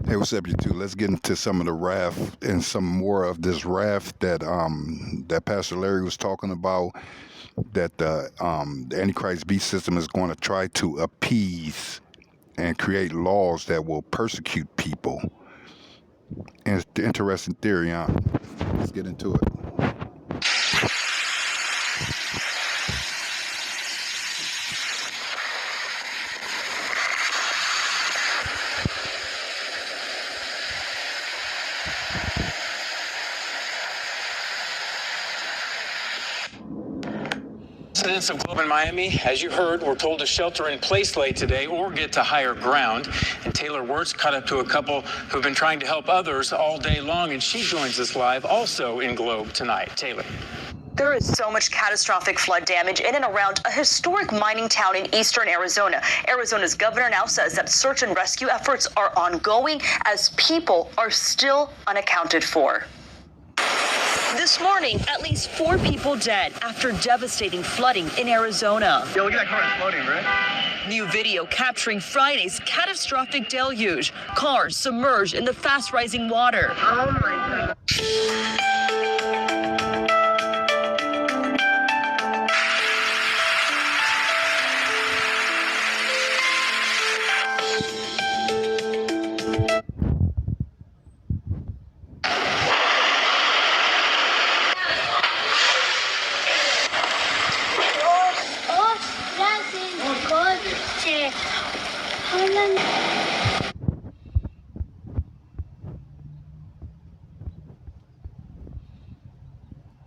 Hey, what's up, you two? Let's get into some of the raft and some more of this raft that that Pastor Larry was talking about. That the Antichrist beast system is going to try to appease and create laws that will persecute people. And it's the interesting theory, huh? Let's get into it. Residents of Globe in Miami, as you heard, were told to shelter in place late today or get to higher ground. And Taylor Wirtz caught up to a couple who've been trying to help others all day long, and she joins us live also in Globe tonight. Taylor. There is so much catastrophic flood damage in and around a historic mining town in eastern Arizona. Arizona's governor now says that search and rescue efforts are ongoing as people are still unaccounted for. This morning, at least 4 people dead after devastating flooding in Arizona. Yo, look at that car, it's floating, right? New video capturing Friday's catastrophic deluge. Cars submerged in the fast-rising water. Oh my God.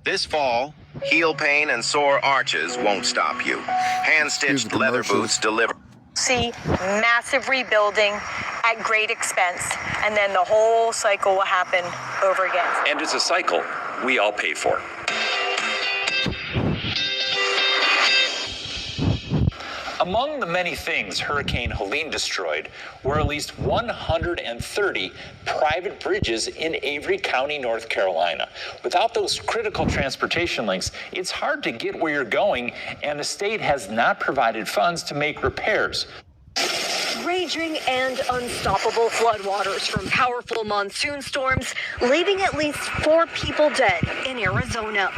This fall, heel pain and sore arches won't stop you. Hand-stitched leather boots deliver. See massive rebuilding at great expense, and then the whole cycle will happen over again. And it's a cycle we all pay for. Among the many things Hurricane Helene destroyed were at least 130 private bridges in Avery County, North Carolina. Without those critical transportation links, it's hard to get where you're going, and the state has not provided funds to make repairs. Raging and unstoppable floodwaters from powerful monsoon storms, leaving at least 4 people dead in Arizona.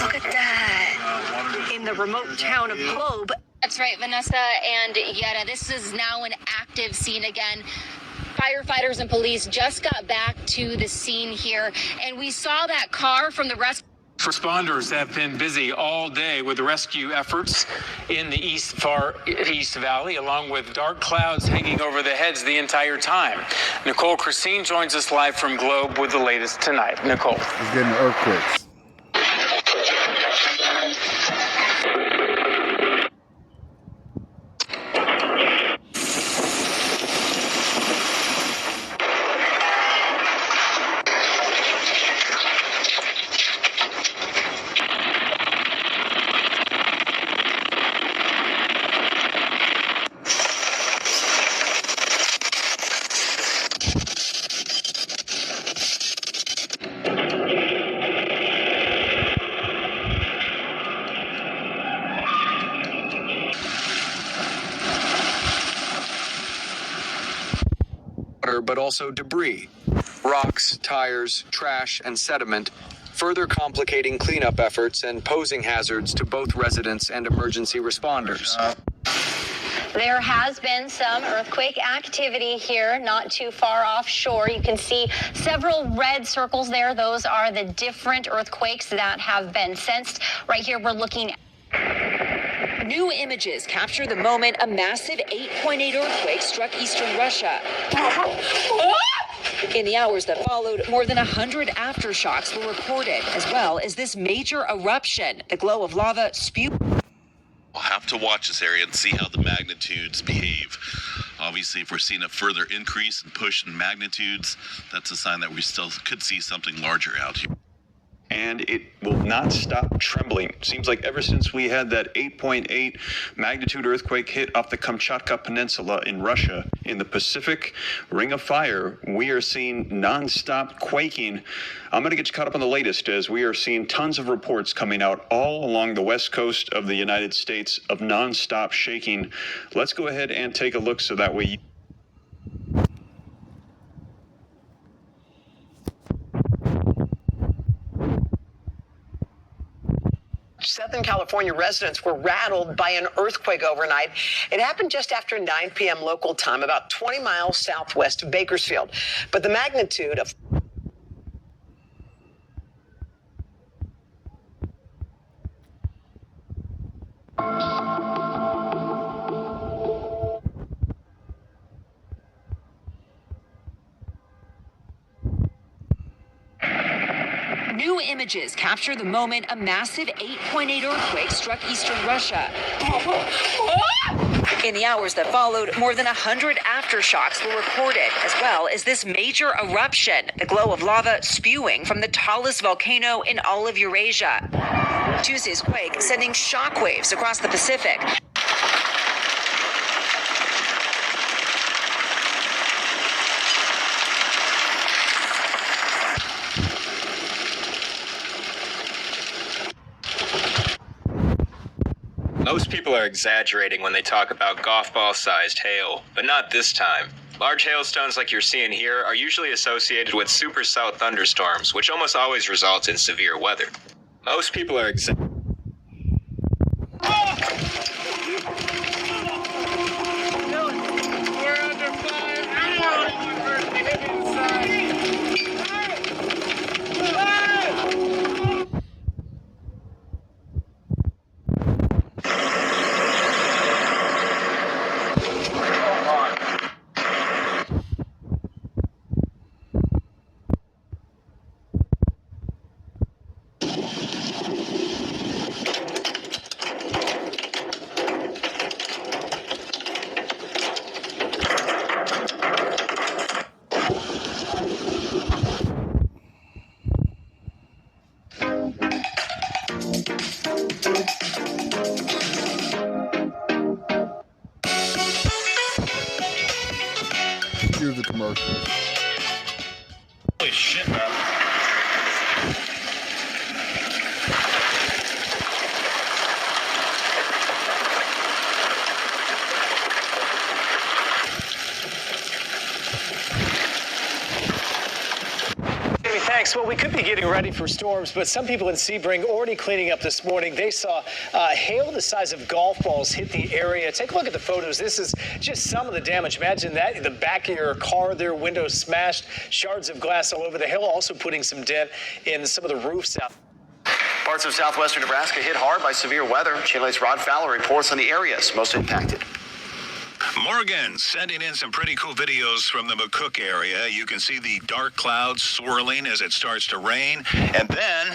Look at that. In the remote town of Globe. That's right, Vanessa and Yetta. This is now an active scene again. Firefighters and police just got back to the scene here, and we saw that car from the rescue. Responders have been busy all day with rescue efforts in the Far East Valley, along with dark clouds hanging over their heads the entire time. Nicole Christine joins us live from Globe with the latest tonight. Nicole. It's getting earthquakes. But also debris, rocks, tires, trash, and sediment, further complicating cleanup efforts and posing hazards to both residents and emergency responders. There has been some earthquake activity here, not too far offshore. You can see several red circles there. Those are the different earthquakes that have been sensed. Right here, we're looking at New images capture the moment a massive 8.8 earthquake struck eastern Russia. In the hours that followed, more than 100 aftershocks were reported, as well as this major eruption. The glow of lava spewed. We'll have to watch this area and see how the magnitudes behave. Obviously, if we're seeing a further increase and push in magnitudes, that's a sign that we still could see something larger out here. And it will not stop trembling. Seems like ever since we had that 8.8 magnitude earthquake hit off the Kamchatka Peninsula in Russia, in the Pacific Ring of Fire, we are seeing nonstop quaking. I'm going to get you caught up on the latest, as we are seeing tons of reports coming out all along the west coast of the United States of nonstop shaking. Let's go ahead and take a look so that way Southern California residents were rattled by an earthquake overnight. It happened just after 9 p.m. local time, about 20 miles southwest of Bakersfield. But the magnitude of New images capture the moment a massive 8.8 earthquake struck eastern Russia. In the hours that followed, more than 100 aftershocks were recorded, as well as this major eruption, the glow of lava spewing from the tallest volcano in all of Eurasia. Tuesday's quake sending shockwaves across the Pacific. Most people are exaggerating when they talk about golf ball-sized hail, but not this time. Large hailstones like you're seeing here are usually associated with supercell thunderstorms, which almost always result in severe weather. Most people are Here's the commercial. Holy shit, man. Thanks. Well, we could be getting ready for storms, but some people in Sebring already cleaning up this morning. They saw hail the size of golf balls hit the area. Take a look at the photos. This is just some of the damage. Imagine that, the back of your car there, windows smashed, shards of glass all over. The hail also putting some dent in some of the roofs out. Parts of southwestern Nebraska hit hard by severe weather. Channel 8's Rod Fowler reports on the areas most impacted. Morgan sending in some pretty cool videos from the McCook area. You can see the dark clouds swirling as it starts to rain. And then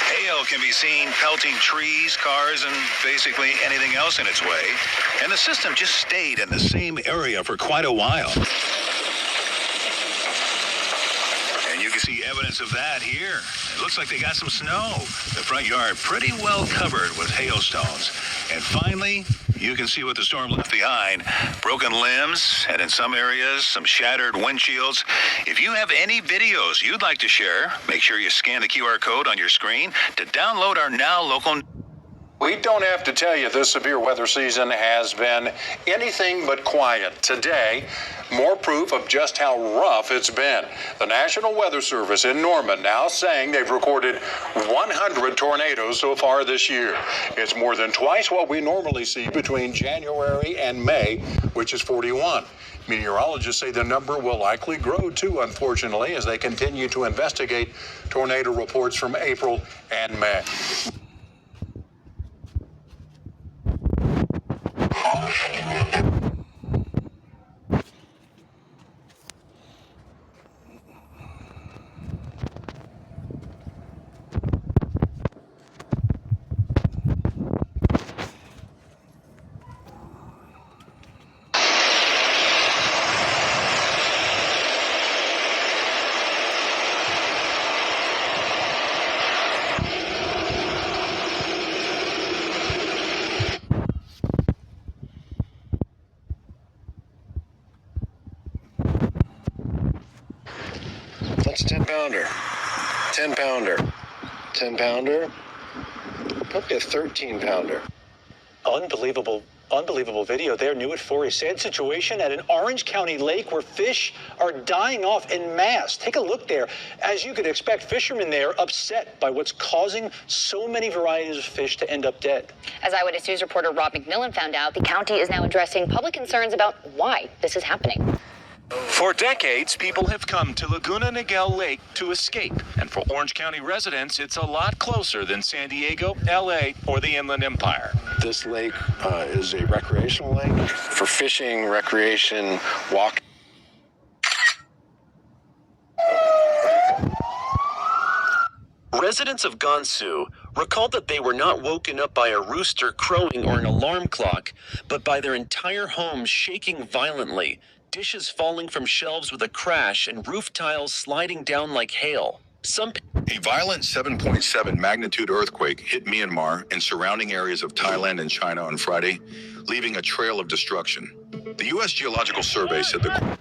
hail can be seen pelting trees, cars, and basically anything else in its way. And the system just stayed in the same area for quite a while. And you can see evidence of that here. It looks like they got some snow. The front yard pretty well covered with hailstones. And finally, you can see what the storm left behind. Broken limbs, and in some areas, some shattered windshields. If you have any videos you'd like to share, make sure you scan the QR code on your screen to download our Now Local. We don't have to tell you this severe weather season has been anything but quiet. Today, more proof of just how rough it's been. The National Weather Service in Norman now saying they've recorded 100 tornadoes so far this year. It's more than twice what we normally see between January and May, which is 41. Meteorologists say the number will likely grow too, unfortunately, as they continue to investigate tornado reports from April and May. That's a 10-pounder. 10-pounder. 10-pounder. Probably a 13-pounder. Unbelievable Unbelievable video there, new at 4. A sad situation at an Orange County lake where fish are dying off en masse. Take a look there. As you could expect, fishermen there upset by what's causing so many varieties of fish to end up dead. As Eyewitness News reporter Rob McMillan found out, the county is now addressing public concerns about why this is happening. For decades, people have come to Laguna Niguel Lake to escape. And for Orange County residents, it's a lot closer than San Diego, LA, or the Inland Empire. This lake is a recreational lake for fishing, recreation, walking. Residents of Gansu recalled that they were not woken up by a rooster crowing or an alarm clock, but by their entire home shaking violently, dishes falling from shelves with a crash, and roof tiles sliding down like hail. A violent 7.7 magnitude earthquake hit Myanmar and surrounding areas of Thailand and China on Friday, leaving a trail of destruction. The U.S. Geological Survey said the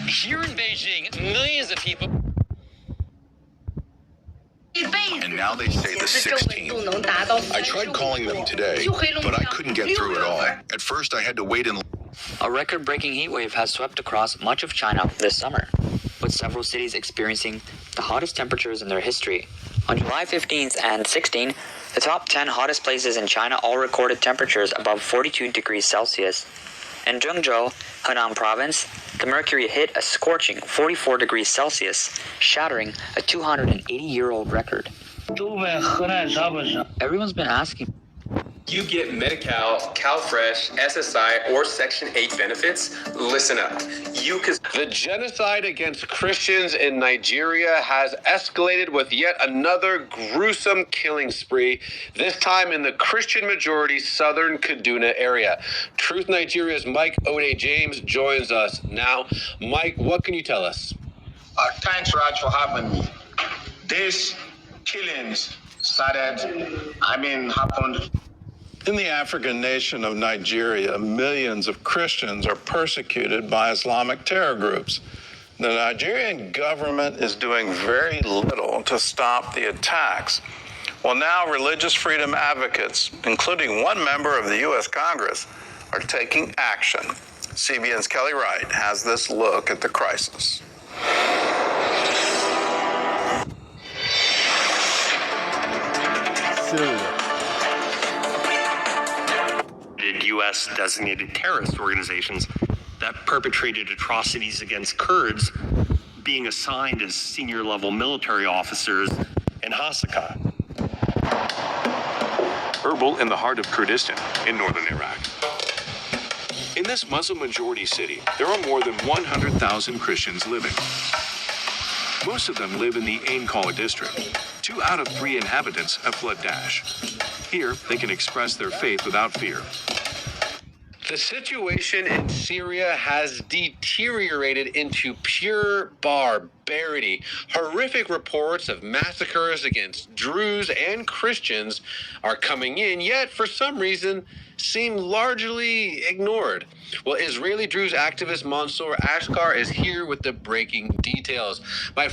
Here in Beijing, millions of people. And now they say the 16th. I tried calling them today, but I couldn't get through at all. At first, I had to wait in. A record-breaking heat wave has swept across much of China this summer, with several cities experiencing the hottest temperatures in their history. On July 15th and 16th, the top 10 hottest places in China all recorded temperatures above 42 degrees Celsius. In Zhengzhou, Henan province, the mercury hit a scorching 44 degrees Celsius, shattering a 280-year-old record. Everyone's been asking. You get Medi-Cal, CalFresh, SSI, or Section 8 benefits? Listen up. The genocide against Christians in Nigeria has escalated with yet another gruesome killing spree, this time in the Christian-majority southern Kaduna area. Truth Nigeria's Mike Ode James joins us now. Mike, what can you tell us? Thanks, Raj, for having me. These killings happened. In the African nation of Nigeria, millions of Christians are persecuted by Islamic terror groups. The Nigerian government is doing very little to stop the attacks. Well, now religious freedom advocates, including one member of the U.S. Congress, are taking action. CBN's Kelly Wright has this look at the crisis. Syria. U.S. designated terrorist organizations that perpetrated atrocities against Kurds being assigned as senior level military officers in Hasaka. Erbil in the heart of Kurdistan in northern Iraq. In this Muslim-majority city, there are more than 100,000 Christians living. Most of them live in the Ain Qala district. 2 out of 3 inhabitants have fled Daesh. Here, they can express their faith without fear. The situation in Syria has deteriorated into pure barbarity. Horrific reports of massacres against Druze and Christians are coming in, yet for some reason seem largely ignored. Well, Israeli Druze activist Mansour Ashkar is here with the breaking details. My